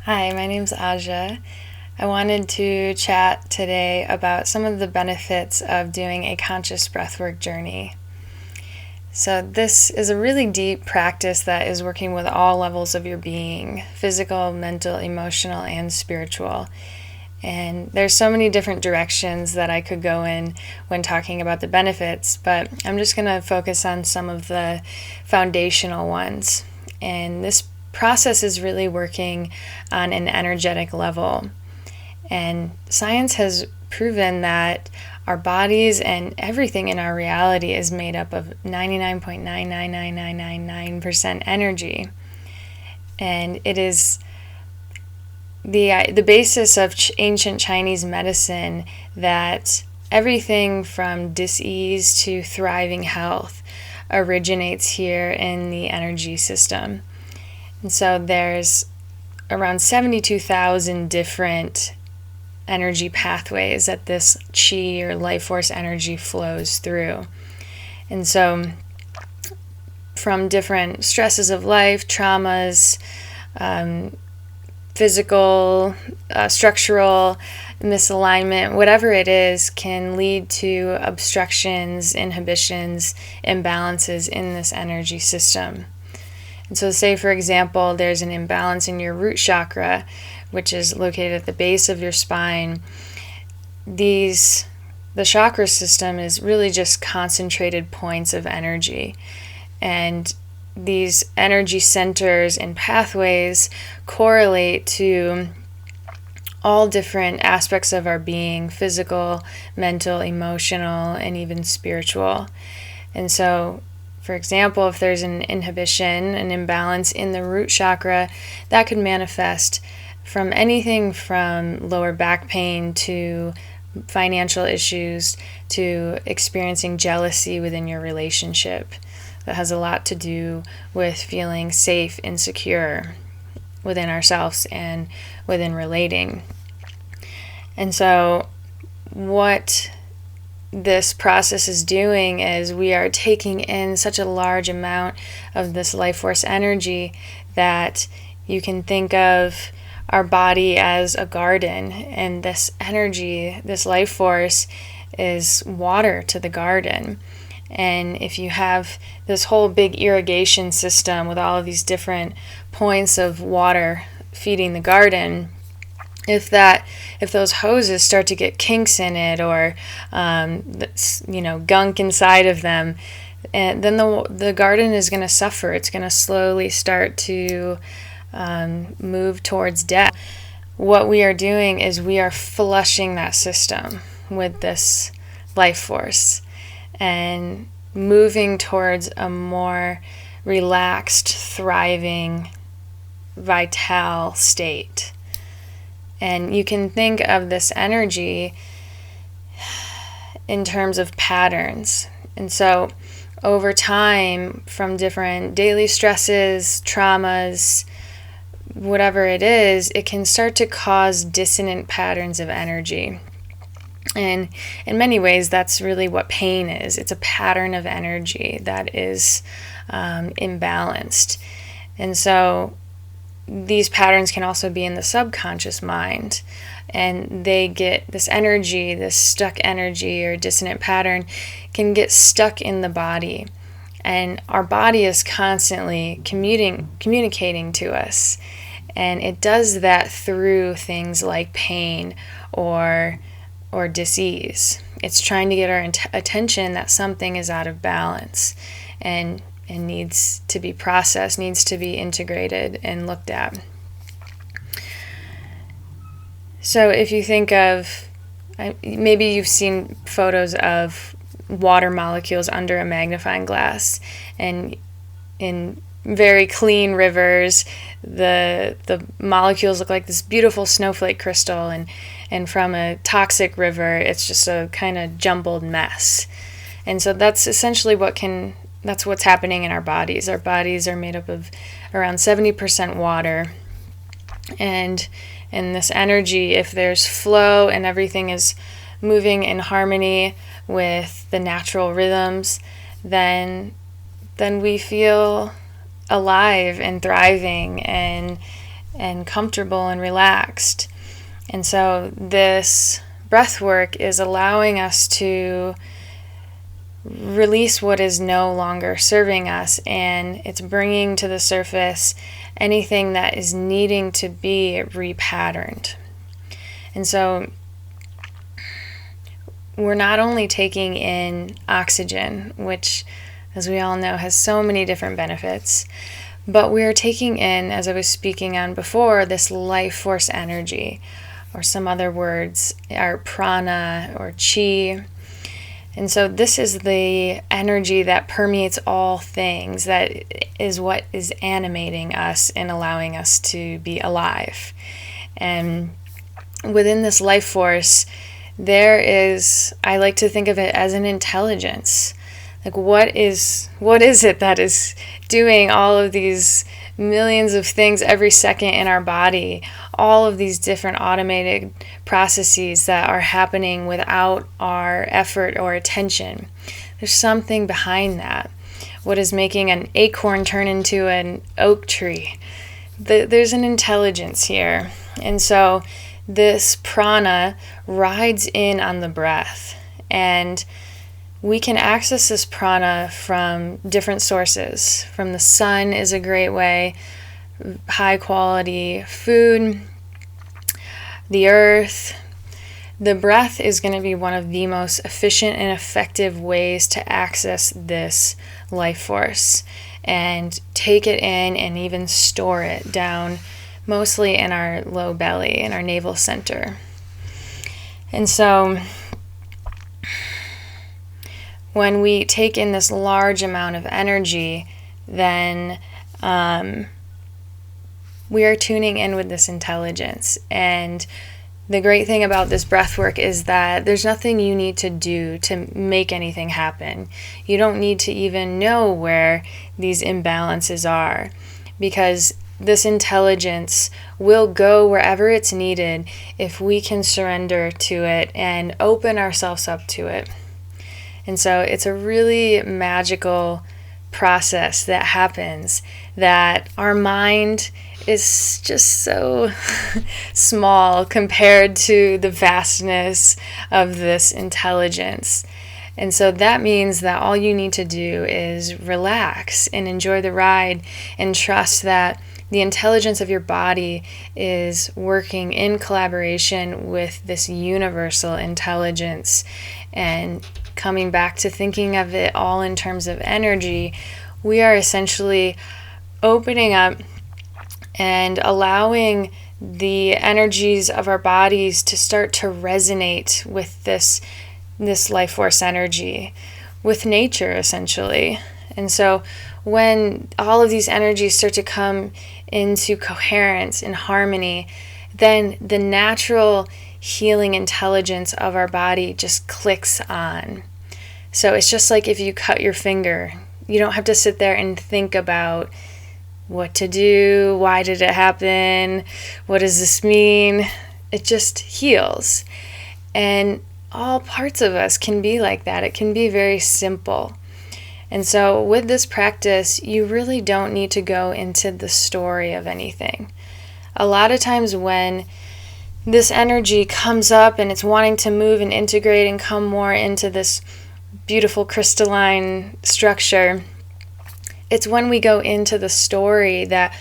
Hi, my name's Aja. I wanted to chat today about some of the benefits of doing a conscious breathwork journey. So, this is a really deep practice that is working with all levels of your being: physical, mental, emotional, and spiritual. And there's so many different directions that I could go in when talking about the benefits, but I'm just going to focus on some of the foundational ones. And this process is really working on an energetic level. And science has proven that our bodies and everything in our reality is made up of 99.99999% energy. And it is the basis of ancient Chinese medicine that everything from dis-ease to thriving health originates here in the energy system. And so there's around 72,000 different energy pathways that this chi or life force energy flows through. And so from different stresses of life, traumas, physical, structural misalignment, whatever it is, can lead to obstructions, inhibitions, imbalances in this energy system. And so say, for example, there's an imbalance in your root chakra, which is located at the base of your spine. The chakra system is really just concentrated points of energy. And these energy centers and pathways correlate to all different aspects of our being: physical, mental, emotional, and even spiritual. And so, for example, if there's an inhibition, an imbalance in the root chakra, that could manifest from anything from lower back pain to financial issues to experiencing jealousy within your relationship. That has a lot to do with feeling safe and secure within ourselves and within relating. And so what this process is doing is we are taking in such a large amount of this life force energy that you can think of our body as a garden, and this energy, this life force, is water to the garden. And if you have this whole big irrigation system with all of these different points of water feeding the garden, if those hoses start to get kinks in it, or gunk inside of them, and then the garden is going to suffer. It's going to slowly start to move towards death. What we are doing is we are flushing that system with this life force and moving towards a more relaxed, thriving, vital state. And you can think of this energy in terms of patterns. And so over time, from different daily stresses, traumas, whatever it is, it can start to cause dissonant patterns of energy. And in many ways, that's really what pain is. It's a pattern of energy that is imbalanced. And so these patterns can also be in the subconscious mind, and they get this energy, this stuck energy or dissonant pattern can get stuck in the body. And our body is constantly communicating to us. And it does that through things like pain or dis-ease. It's trying to get our attention that something is out of balance and needs to be processed, needs to be integrated and looked at. So if you think of, maybe you've seen photos of water molecules under a magnifying glass, and in very clean rivers, the molecules look like this beautiful snowflake crystal, and from a toxic river, it's just a kind of jumbled mess. And so that's essentially that's what's happening in our bodies. Our bodies are made up of around 70% water. And in this energy, if there's flow and everything is moving in harmony with the natural rhythms, then we feel alive and thriving and and comfortable and relaxed. And so this breath work is allowing us to release what is no longer serving us, and it's bringing to the surface anything that is needing to be repatterned. And so we're not only taking in oxygen, which, as we all know, has so many different benefits, but we're taking in, as I was speaking on before, this life force energy, or some other words are prana or chi. And so this is the energy that permeates all things, that is what is animating us and allowing us to be alive. And within this life force, there is, I like to think of it as an intelligence. Like what is it that is doing all of these millions of things every second in our body, all of these different automated processes that are happening without our effort or attention? There's something behind that. What is making an acorn turn into an oak tree? There's an intelligence here. And so this prana rides in on the breath, and we can access this prana from different sources. From the sun is a great way, high quality food, the earth. The breath is going to be one of the most efficient and effective ways to access this life force and take it in and even store it down, mostly in our low belly, in our navel center. And so when we take in this large amount of energy, then we are tuning in with this intelligence. And the great thing about this breath work is that there's nothing you need to do to make anything happen. You don't need to even know where these imbalances are, because this intelligence will go wherever it's needed if we can surrender to it and open ourselves up to it. And so it's a really magical process that happens, that our mind is just so small compared to the vastness of this intelligence. And so that means that all you need to do is relax and enjoy the ride and trust that the intelligence of your body is working in collaboration with this universal intelligence. And coming back to thinking of it all in terms of energy, we are essentially opening up and allowing the energies of our bodies to start to resonate with this life force energy, with nature essentially. And so when all of these energies start to come into coherence and harmony, then the natural healing intelligence of our body just clicks on. So it's just like if you cut your finger, you don't have to sit there and think about what to do, why did it happen, what does this mean? It just heals. And all parts of us can be like that. It can be very simple. And so with this practice, you really don't need to go into the story of anything. A lot of times when this energy comes up and it's wanting to move and integrate and come more into this beautiful crystalline structure, it's when we go into the story that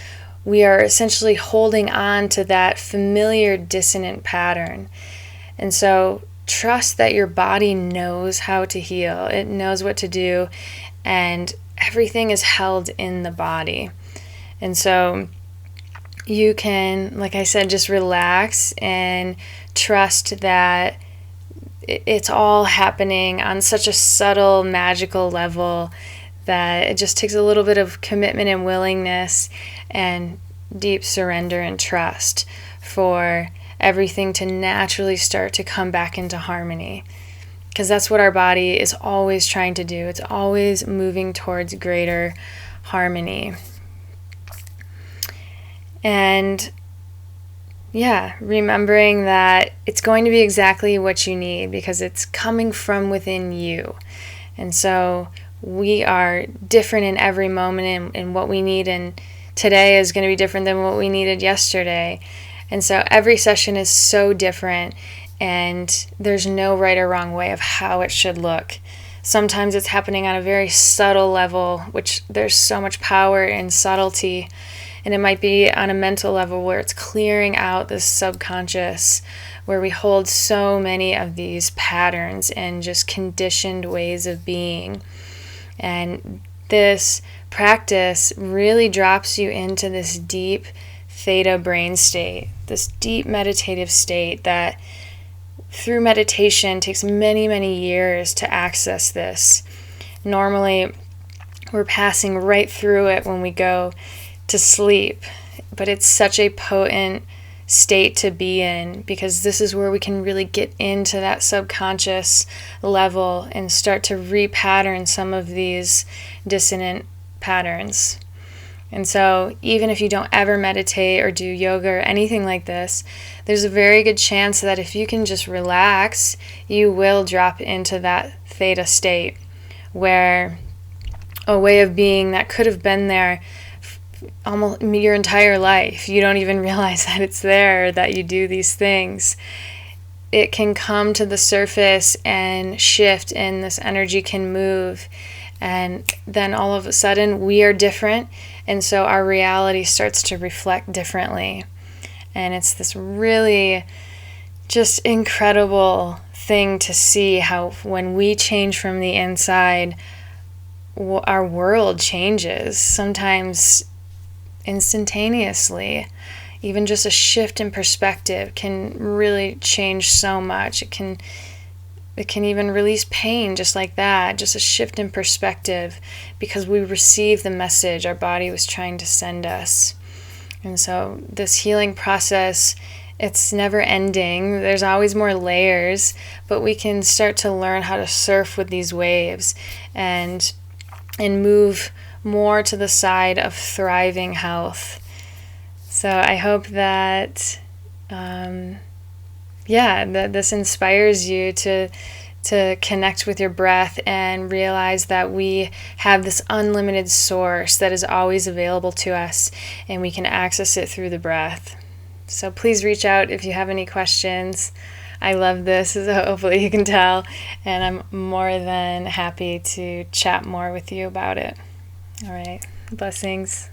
we are essentially holding on to that familiar dissonant pattern. And so trust that your body knows how to heal. It knows what to do, and everything is held in the body. And so you can, like I said, just relax and trust that it's all happening on such a subtle, magical level that it just takes a little bit of commitment and willingness and deep surrender and trust for everything to naturally start to come back into harmony. Because that's what our body is always trying to do. It's always moving towards greater harmony. And yeah, remembering that it's going to be exactly what you need because it's coming from within you. And so we are different in every moment in what we need, and today is going to be different than what we needed yesterday. And so every session is so different, and there's no right or wrong way of how it should look. Sometimes it's happening on a very subtle level, which there's so much power in subtlety. And it might be on a mental level where it's clearing out this subconscious, where we hold so many of these patterns and just conditioned ways of being. And this practice really drops you into this deep theta brain state, this deep meditative state that through meditation takes many, many years to access this. Normally, we're passing right through it when we go to sleep, but it's such a potent state to be in, because this is where we can really get into that subconscious level and start to repattern some of these dissonant patterns. And so even if you don't ever meditate or do yoga or anything like this, there's a very good chance that if you can just relax, you will drop into that theta state, where a way of being that could have been there almost your entire life, you don't even realize that it's there, that you do these things, it can come to the surface and shift, and this energy can move, and then all of a sudden we are different, and so our reality starts to reflect differently. And it's this really just incredible thing to see how when we change from the inside, our world changes, sometimes instantaneously. Even just a shift in perspective can really change so much. It can even release pain just like that, just a shift in perspective, because we receive the message our body was trying to send us. And so this healing process, it's never ending. There's always more layers, but we can start to learn how to surf with these waves and move more to the side of thriving health. So I hope that that this inspires you to connect with your breath and realize that we have this unlimited source that is always available to us, and we can access it through the breath. So please reach out if you have any questions. I love this, as hopefully you can tell, and I'm more than happy to chat more with you about it. All right. Blessings.